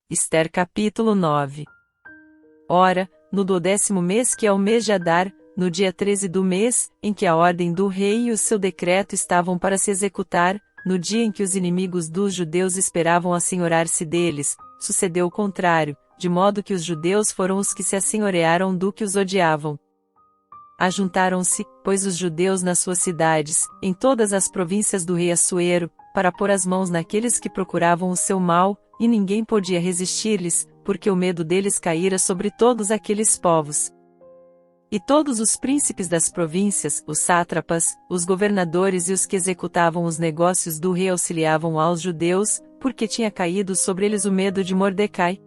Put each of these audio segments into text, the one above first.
Ester capítulo 9. Ora, no 12º mês, que é o mês de Adar, no dia 13 do mês, em que a ordem do rei e o seu decreto estavam para se executar, no dia em que os inimigos dos judeus esperavam assenhorar-se deles, sucedeu o contrário, de modo que os judeus foram os que se assenhorearam do que os odiavam. Ajuntaram-se, pois, os judeus nas suas cidades, em todas as províncias do rei Assuero, para pôr as mãos naqueles que procuravam o seu mal, e ninguém podia resistir-lhes, porque o medo deles caíra sobre todos aqueles povos. E todos os príncipes das províncias, os sátrapas, os governadores e os que executavam os negócios do rei auxiliavam aos judeus, porque tinha caído sobre eles o medo de Mordecai.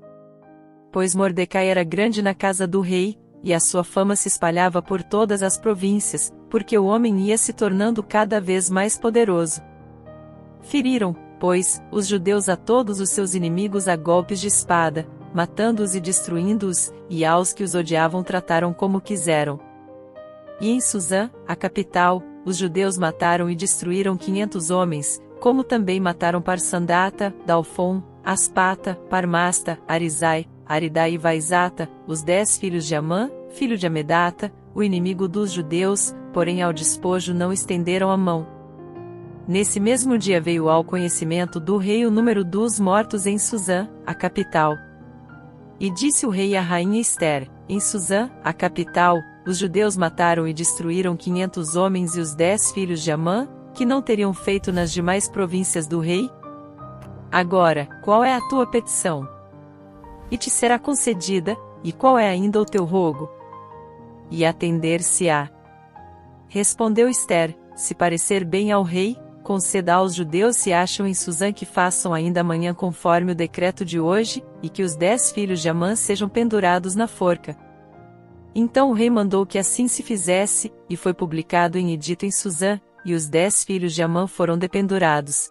Pois Mordecai era grande na casa do rei, e a sua fama se espalhava por todas as províncias, porque o homem ia se tornando cada vez mais poderoso. Feriram, pois, os judeus a todos os seus inimigos a golpes de espada, matando-os e destruindo-os, e aos que os odiavam trataram como quiseram. E em Suzã, a capital, os judeus mataram e destruíram 500 homens, como também mataram Parsandata, Dalfon, Aspata, Parmasta, Arizai, Aridai e Vaizata, os 10 filhos de Amã, filho de Amedata, o inimigo dos judeus, porém ao despojo não estenderam a mão. Nesse mesmo dia veio ao conhecimento do rei o número dos mortos em Suzã, a capital. E disse o rei à rainha Ester: em Suzã, a capital, os judeus mataram e destruíram 500 homens e os 10 filhos de Amã, que não teriam feito nas demais províncias do rei? Agora, qual é a tua petição? E te será concedida, e qual é ainda o teu rogo? E atender-se-á. Respondeu Ester: se parecer bem ao rei, conceda aos judeus se acham em Suzã que façam ainda amanhã conforme o decreto de hoje, e que os 10 filhos de Amã sejam pendurados na forca. Então o rei mandou que assim se fizesse, e foi publicado em edito em Suzã, e os 10 filhos de Amã foram dependurados.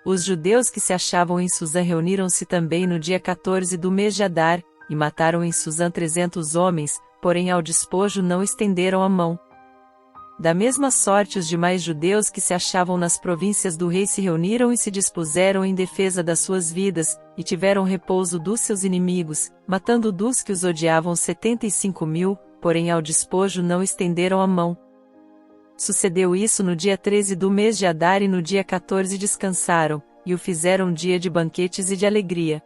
Os judeus que se achavam em Suzã reuniram-se também no dia 14 do mês de Adar, e mataram em Suzã 300 homens, porém ao despojo não estenderam a mão. Da mesma sorte os demais judeus que se achavam nas províncias do rei se reuniram e se dispuseram em defesa das suas vidas, e tiveram repouso dos seus inimigos, matando dos que os odiavam 75.000, porém ao despojo não estenderam a mão. Sucedeu isso no dia 13 do mês de Adar e no dia 14 descansaram, e o fizeram dia de banquetes e de alegria.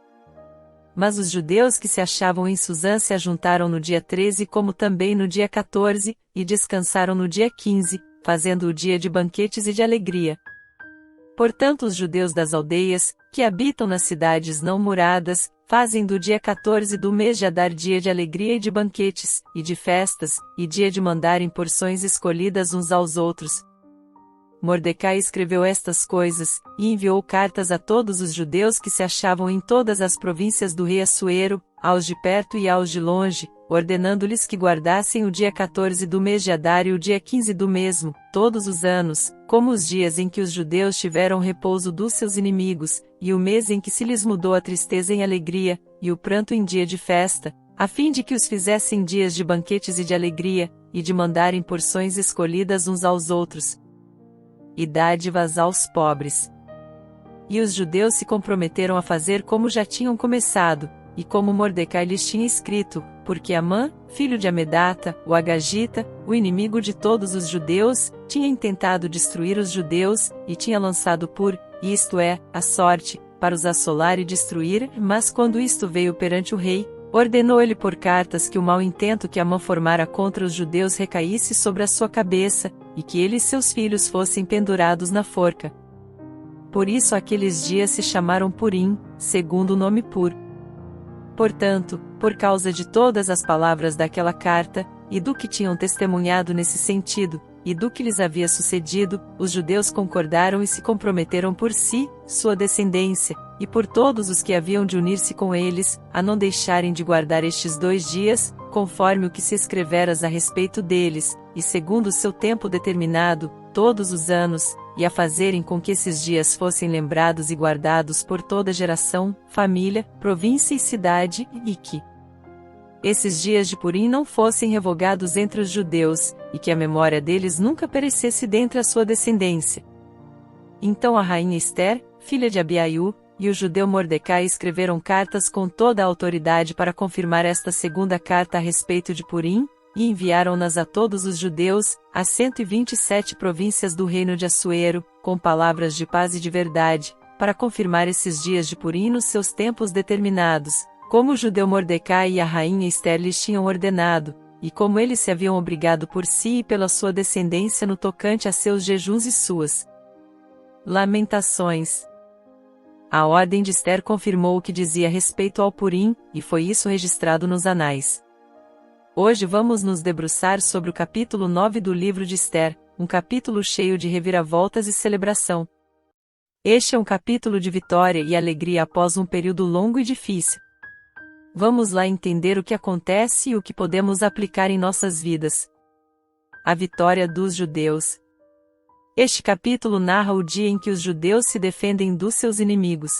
Mas os judeus que se achavam em Suzã se ajuntaram no dia 13 como também no dia 14, e descansaram no dia 15, fazendo o dia de banquetes e de alegria. Portanto os judeus das aldeias, que habitam nas cidades não muradas, fazem do dia 14 do mês de Adar dia de alegria e de banquetes, e de festas, e dia de mandarem porções escolhidas uns aos outros. Mordecai escreveu estas coisas, e enviou cartas a todos os judeus que se achavam em todas as províncias do rei Assuero, aos de perto e aos de longe, ordenando-lhes que guardassem o dia 14 do mês de Adar e o dia 15 do mesmo, todos os anos, como os dias em que os judeus tiveram repouso dos seus inimigos, e o mês em que se lhes mudou a tristeza em alegria, e o pranto em dia de festa, a fim de que os fizessem dias de banquetes e de alegria, e de mandarem porções escolhidas uns aos outros, e dádivas aos pobres. E os judeus se comprometeram a fazer como já tinham começado, e como Mordecai lhes tinha escrito, porque Amã, filho de Amedata, o Agagita, o inimigo de todos os judeus, tinha intentado destruir os judeus, e tinha lançado isto é, a sorte, para os assolar e destruir, mas quando isto veio perante o rei, ordenou ele por cartas que o mau intento que Amã formara contra os judeus recaísse sobre a sua cabeça, e que ele e seus filhos fossem pendurados na forca. Por isso aqueles dias se chamaram Purim, segundo o nome Pur. Portanto, por causa de todas as palavras daquela carta, e do que tinham testemunhado nesse sentido, e do que lhes havia sucedido, os judeus concordaram e se comprometeram por si, sua descendência, e por todos os que haviam de unir-se com eles, a não deixarem de guardar estes 2 dias, conforme o que se escreveras a respeito deles, e segundo o seu tempo determinado, todos os anos, e a fazerem com que esses dias fossem lembrados e guardados por toda geração, família, província e cidade, e que esses dias de Purim não fossem revogados entre os judeus, e que a memória deles nunca perecesse dentre a sua descendência. Então a rainha Ester, filha de Abiaiú, e o judeu Mordecai escreveram cartas com toda a autoridade para confirmar esta segunda carta a respeito de Purim, e enviaram-nas a todos os judeus, às 127 províncias do reino de Assuero, com palavras de paz e de verdade, para confirmar esses dias de Purim nos seus tempos determinados, como o judeu Mordecai e a rainha Esther lhes tinham ordenado, e como eles se haviam obrigado por si e pela sua descendência no tocante a seus jejuns e suas lamentações. A ordem de Esther confirmou o que dizia respeito ao Purim, e foi isso registrado nos anais. Hoje vamos nos debruçar sobre o capítulo 9 do livro de Esther, um capítulo cheio de reviravoltas e celebração. Este é um capítulo de vitória e alegria após um período longo e difícil. Vamos lá entender o que acontece e o que podemos aplicar em nossas vidas. A vitória dos judeus. Este capítulo narra o dia em que os judeus se defendem dos seus inimigos.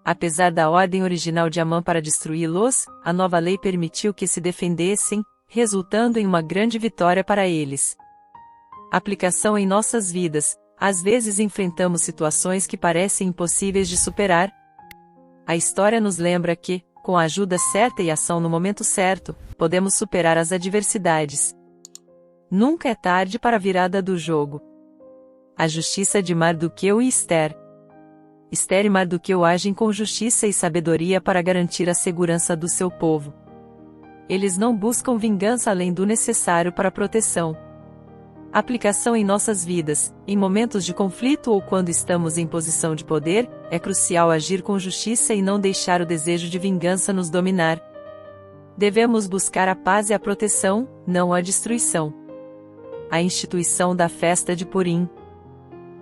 Apesar da ordem original de Amã para destruí-los, a nova lei permitiu que se defendessem, resultando em uma grande vitória para eles. Aplicação em nossas vidas. Às vezes enfrentamos situações que parecem impossíveis de superar. A história nos lembra que, com a ajuda certa e ação no momento certo, podemos superar as adversidades. Nunca é tarde para a virada do jogo. A justiça de Mardoqueu e Esther. Esther e Mardoqueu agem com justiça e sabedoria para garantir a segurança do seu povo. Eles não buscam vingança além do necessário para a proteção. Aplicação em nossas vidas. Em momentos de conflito ou quando estamos em posição de poder, é crucial agir com justiça e não deixar o desejo de vingança nos dominar. Devemos buscar a paz e a proteção, não a destruição. A instituição da festa de Purim.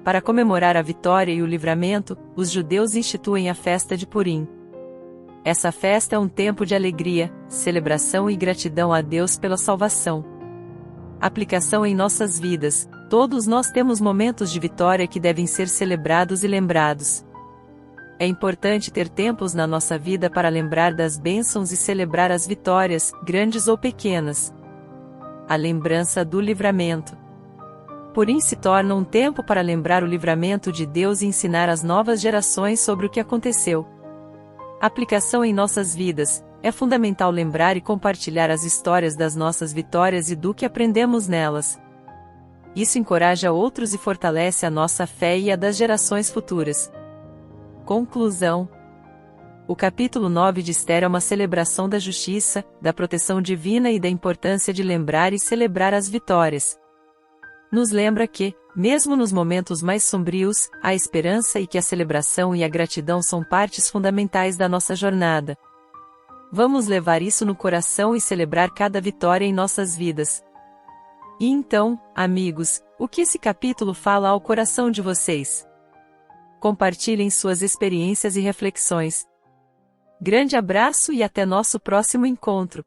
Para comemorar a vitória e o livramento, os judeus instituem a festa de Purim. Essa festa é um tempo de alegria, celebração e gratidão a Deus pela salvação. Aplicação em nossas vidas. Todos nós temos momentos de vitória que devem ser celebrados e lembrados. É importante ter tempos na nossa vida para lembrar das bênçãos e celebrar as vitórias, grandes ou pequenas. A lembrança do livramento. Purim se torna um tempo para lembrar o livramento de Deus e ensinar às novas gerações sobre o que aconteceu. Aplicação em nossas vidas. É fundamental lembrar e compartilhar as histórias das nossas vitórias e do que aprendemos nelas. Isso encoraja outros e fortalece a nossa fé e a das gerações futuras. Conclusão. O capítulo 9 de Esther é uma celebração da justiça, da proteção divina e da importância de lembrar e celebrar as vitórias. Nos lembra que, mesmo nos momentos mais sombrios, a esperança e que a celebração e a gratidão são partes fundamentais da nossa jornada. Vamos levar isso no coração e celebrar cada vitória em nossas vidas. E então, amigos, o que esse capítulo fala ao coração de vocês? Compartilhem suas experiências e reflexões. Grande abraço e até nosso próximo encontro!